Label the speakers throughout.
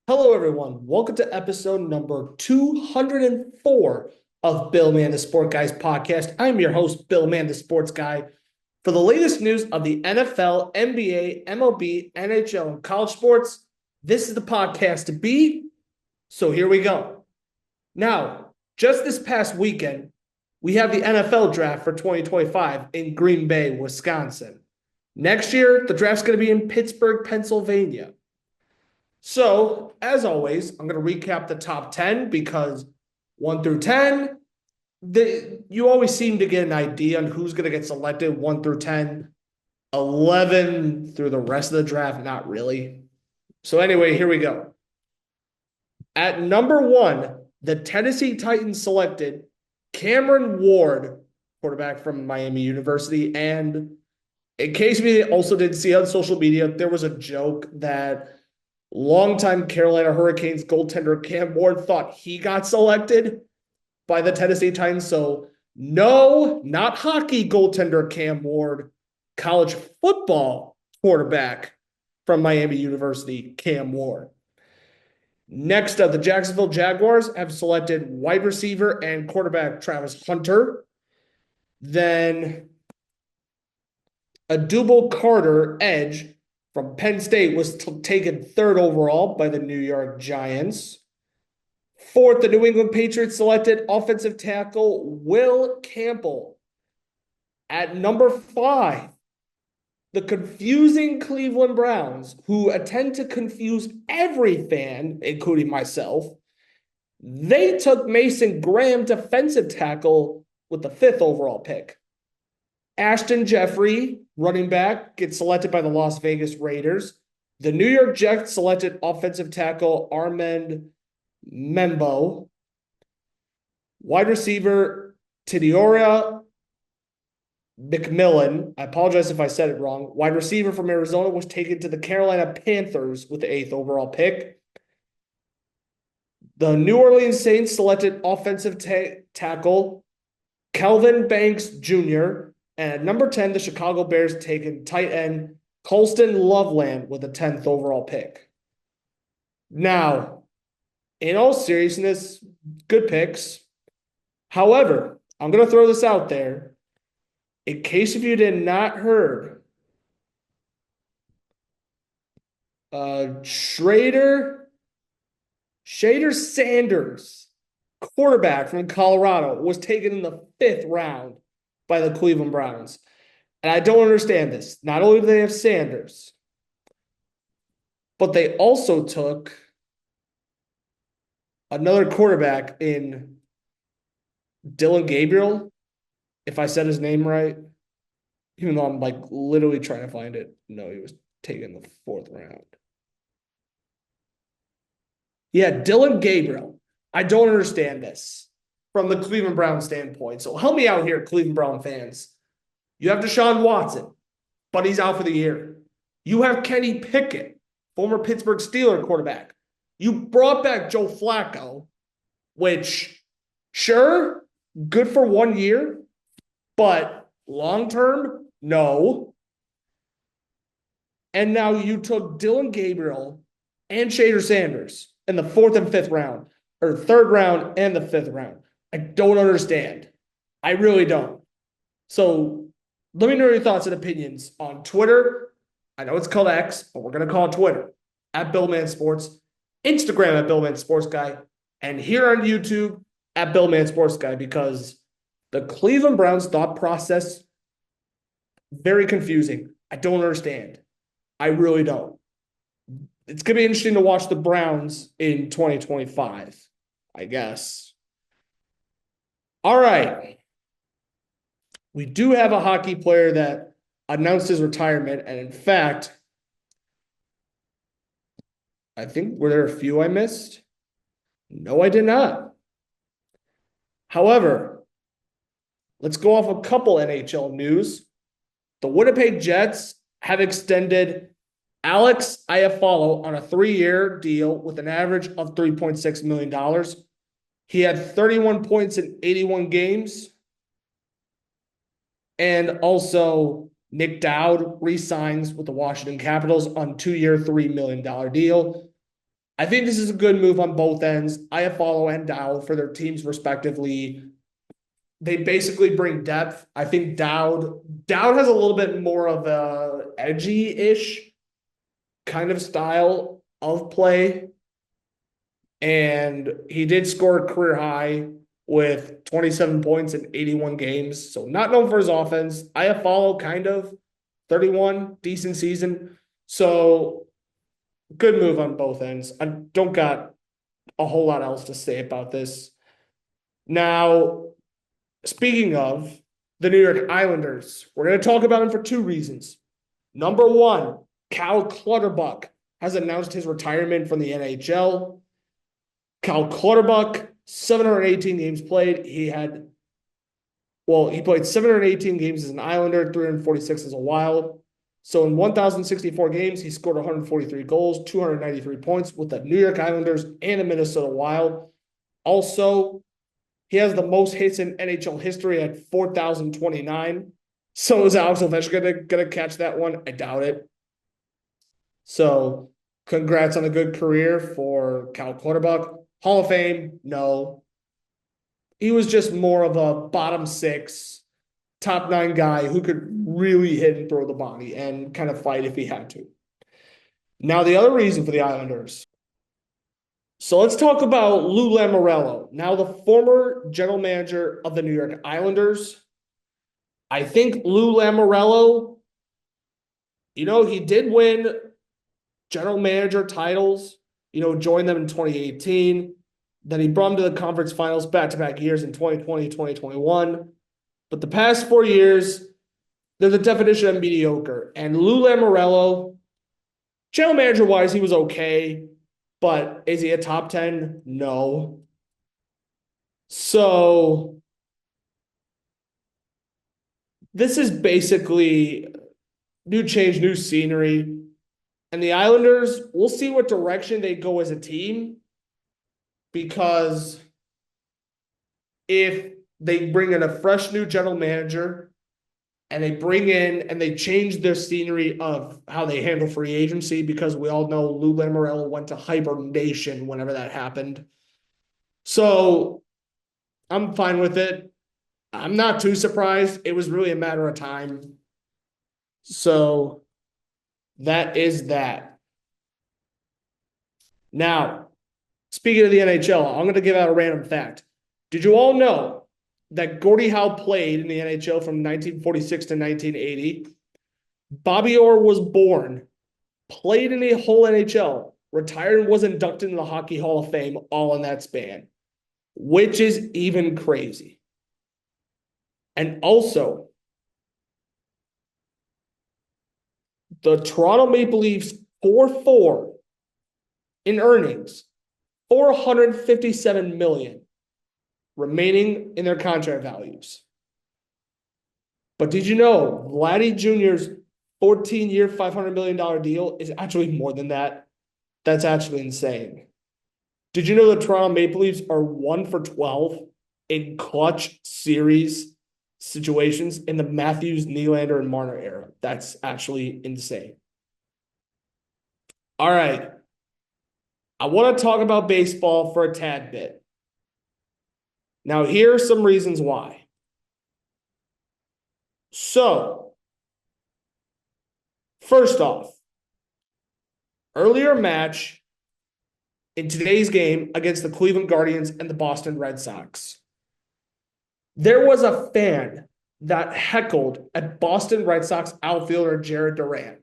Speaker 1: Hello, everyone. Welcome to episode number 204 of Bill Man, the Sport Guys podcast. I'm your host, Bill Man, the Sports Guy. For the latest news of the NFL, NBA, MLB, NHL, and college sports, this is the podcast to be. So here we go. Now, just this past weekend, we have the NFL draft for 2025 in Green Bay, Wisconsin. Next year, the draft's going to be in Pittsburgh, Pennsylvania. So, as always, I'm going to recap the top 10 because 1 through 10, you always seem to get an idea on who's going to get selected 1 through 10. 11 through the rest of the draft, not really. So, anyway, here we go. At number 1, the Tennessee Titans selected Cameron Ward, quarterback from Miami University. And in case we also didn't see on social media, there was a joke that longtime Carolina Hurricanes goaltender Cam Ward thought he got selected by the Tennessee Titans. So, no, not hockey goaltender Cam Ward, college football quarterback from Miami University, Cam Ward. Next up, the Jacksonville Jaguars have selected wide receiver and quarterback Travis Hunter. Then Adubel Carter, edge from Penn State, was taken third overall by the New York Giants. Fourth, the New England Patriots selected offensive tackle Will Campbell. At number 5, the confusing Cleveland Browns, who tend to confuse every fan, including myself, they took Mason Graham, defensive tackle, with the 5th overall pick. Ashton Jeffrey, running back, gets selected by the Las Vegas Raiders. The New York Jets selected offensive tackle Armand Membo. Wide receiver Tidioria McMillan. I apologize if I said it wrong. Wide receiver from Arizona was taken to the Carolina Panthers with the 8th overall pick. The New Orleans Saints selected offensive tackle Kelvin Banks Jr. And at number 10, the Chicago Bears taken tight end Colston Loveland with a 10th overall pick. Now, in all seriousness, good picks. However, I'm going to throw this out there. In case if you did not heard, Shader Sanders, quarterback from Colorado, was taken in the 5th round by the Cleveland Browns. And I don't understand this. Not only do they have Sanders, but they also took another quarterback in Dylan Gabriel, if I said his name right, even though I'm like literally trying to find it. No, he was taken in the 4th round. Yeah, Dylan Gabriel. I don't understand this from the Cleveland Brown standpoint. So help me out here, Cleveland Brown fans. You have Deshaun Watson, but he's out for the year. You have Kenny Pickett, former Pittsburgh Steelers quarterback. You brought back Joe Flacco, which, sure, good for 1 year, but long term, no. And now you took Dylan Gabriel and Shader Sanders in the 4th and 5th round, or 3rd round and the 5th round. I don't understand. I really don't. So let me know your thoughts and opinions on Twitter. I know it's called X, but we're going to call it Twitter at Billman Sports, Instagram at Billman Sports Guy, and here on YouTube at Billman Sports Guy, because the Cleveland Browns thought process, very confusing. I don't understand. I really don't. It's going to be interesting to watch the Browns in 2025, I guess. All right. We do have a hockey player that announced his retirement. And in fact, I think, were there a few I missed? No, I did not. However, let's go off a couple NHL news. The Winnipeg Jets have extended Alex Iafallo on a 3-year deal with an average of $3.6 million. He had 31 points in 81 games. And also, Nick Dowd re-signs with the Washington Capitals on 2-year, $3 million deal. I think this is a good move on both ends. Iafallo and Dowd for their teams respectively. They basically bring depth. I think Dowd has a little bit more of a edgy-ish kind of style of play. And he did score a career high with 27 points in 81 games. So not known for his offense. Iafallo kind of 31, decent season. So good move on both ends. I don't got a whole lot else to say about this. Now, speaking of the New York Islanders, we're going to talk about them for two reasons. Number one, Cal Clutterbuck has announced his retirement from the NHL. Cal Clutterbuck, 718 games played. He played 718 games as an Islander, 346 as a Wild. So in 1,064 games, he scored 143 goals, 293 points with the New York Islanders and the Minnesota Wild. Also, he has the most hits in NHL history at 4,029. So is Alex Ovechkin gonna catch that one? I doubt it. So congrats on a good career for Cal Clutterbuck. Hall of Fame, no. He was just more of a bottom six, top nine guy who could really hit and throw the body and kind of fight if he had to. Now, the other reason for the Islanders. So let's talk about Lou Lamoriello, now the former general manager of the New York Islanders. I think Lou Lamoriello, he did win general manager titles, joined them in 2018. Then he brought them to the conference finals back-to-back years in 2020, 2021. But the past 4 years, there's a definition of mediocre. And Lou Lamoriello, general manager-wise, he was okay. But is he a top 10? No. So this is basically new change, new scenery. And the Islanders, we'll see what direction they go as a team. Because if they bring in a fresh new general manager and they change their scenery of how they handle free agency, because we all know Lou Lamoriello went to hibernation whenever that happened. So I'm fine with it. I'm not too surprised. It was really a matter of time. So that is that. Now, speaking of the NHL, I'm going to give out a random fact. Did you all know that Gordie Howe played in the NHL from 1946 to 1980? Bobby Orr was born, played in the whole NHL, retired and was inducted in the Hockey Hall of Fame all in that span, which is even crazy. And also, the Toronto Maple Leafs 4-4 in earnings, $457 million remaining in their contract values. But did you know Vladdy Jr.'s 14-year, $500 million deal is actually more than that? That's actually insane. Did you know the Toronto Maple Leafs are 1 for 12 in clutch series situations in the Matthews, Nylander, and Marner era? That's actually insane. All right. I want to talk about baseball for a tad bit. Now, here are some reasons why. So, first off, earlier match in today's game against the Cleveland Guardians and the Boston Red Sox, there was a fan that heckled at Boston Red Sox outfielder Jared Durant.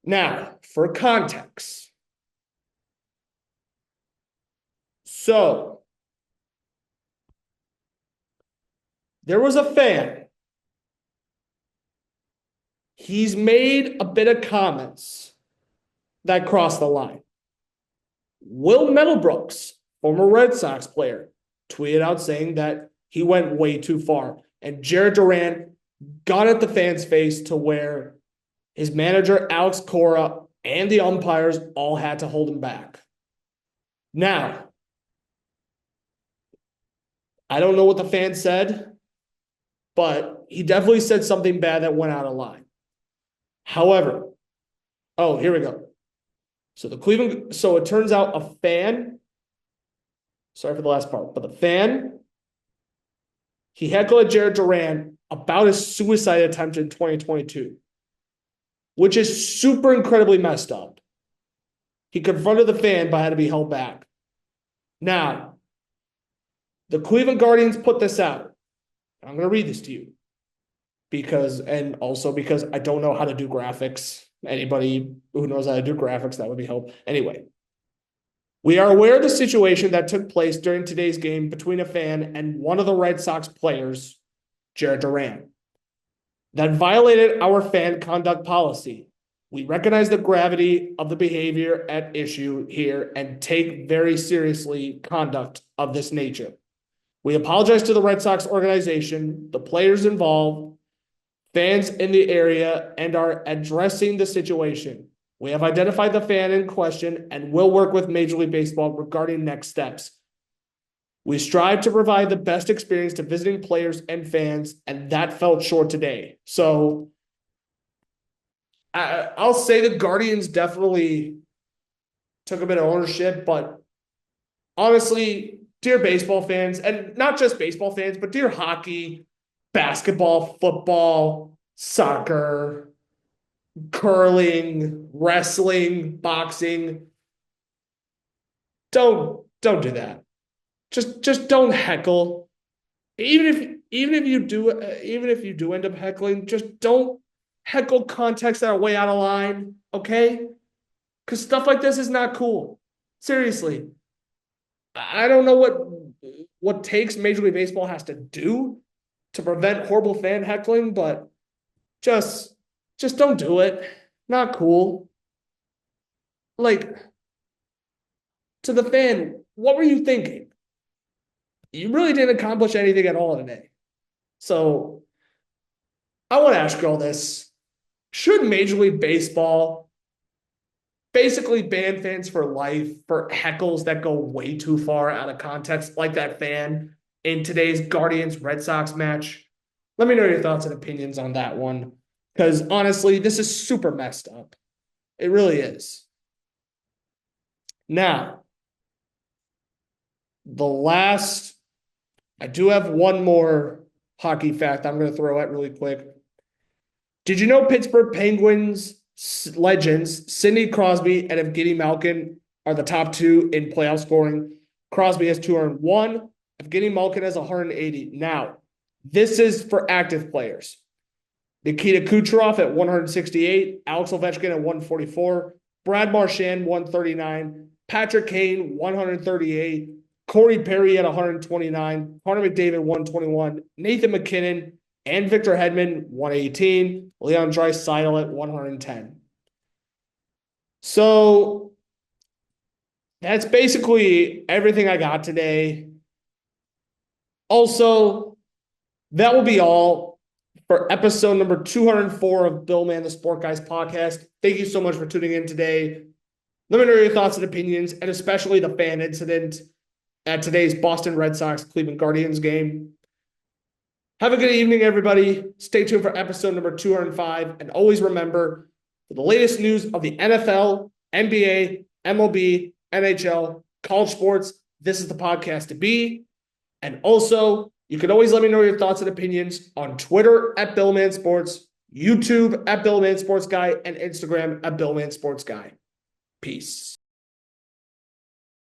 Speaker 1: Now, for context. So, there was a fan. He's made a bit of comments that crossed the line. Will Middlebrooks, former Red Sox player, tweeted out saying that he went way too far. And Jared Durant got at the fan's face to where his manager, Alex Cora, and the umpires all had to hold him back. Now, I don't know what the fan said, but he definitely said something bad that went out of line. However, here we go. So it turns out a fan, sorry for the last part, but the fan, he heckled Jared Duran about his suicide attempt in 2022, which is super incredibly messed up. He confronted the fan but had to be held back. Now, the Cleveland Guardians put this out. I'm going to read this to you because I don't know how to do graphics. Anybody who knows how to do graphics, that would be helpful. Anyway, we are aware of the situation that took place during today's game between a fan and one of the Red Sox players, Jared Duran, that violated our fan conduct policy. We recognize the gravity of the behavior at issue here and take very seriously conduct of this nature. We apologize to the Red Sox organization, the players involved, fans in the area, and are addressing the situation. We have identified the fan in question and will work with Major League Baseball regarding next steps. We strive to provide the best experience to visiting players and fans, and that fell short today. So I'll say the Guardians definitely took a bit of ownership, but honestly, dear baseball fans, and not just baseball fans, but dear hockey, basketball, football, soccer, curling, wrestling, boxing, don't do that. Just don't heckle. Even if you do end up heckling, just don't heckle contexts that are way out of line, okay? Because stuff like this is not cool. Seriously. I don't know what takes Major League Baseball has to do to prevent horrible fan heckling, but just don't do it. Not cool. Like, to the fan, what were you thinking? You really didn't accomplish anything at all today. So I want to ask you all this. Should Major League Baseball basically ban fans for life for heckles that go way too far out of context, like that fan in today's Guardians Red Sox match? Let me know your thoughts and opinions on that one, because honestly, this is super messed up. It really is. Now, I do have one more hockey fact I'm going to throw at really quick. Did you know Pittsburgh Penguins legends Sidney Crosby and Evgeny Malkin are the top two in playoff scoring? Crosby has 201. Evgeny Malkin has 180. Now, this is for active players. Nikita Kucherov at 168. Alex Ovechkin at 144. Brad Marchand, 139. Patrick Kane, 138. Corey Perry at 129. Connor McDavid, 121. Nathan McKinnon and Victor Hedman, 118. Leon Draisaitl at 110. So that's basically everything I got today. Also, that will be all for episode number 204 of Bill Man the Sport Guys podcast. Thank you so much for tuning in today. Let me know your thoughts and opinions, and especially the fan incident at today's Boston Red Sox Cleveland Guardians game. Have a good evening, everybody. Stay tuned for episode number 205. And always remember, for the latest news of the NFL, NBA, MLB, NHL, college sports, this is the podcast to be. And also, you can always let me know your thoughts and opinions on Twitter at BillmanSports, YouTube at BillmanSportsGuy, and Instagram at BillmanSportsGuy. Peace.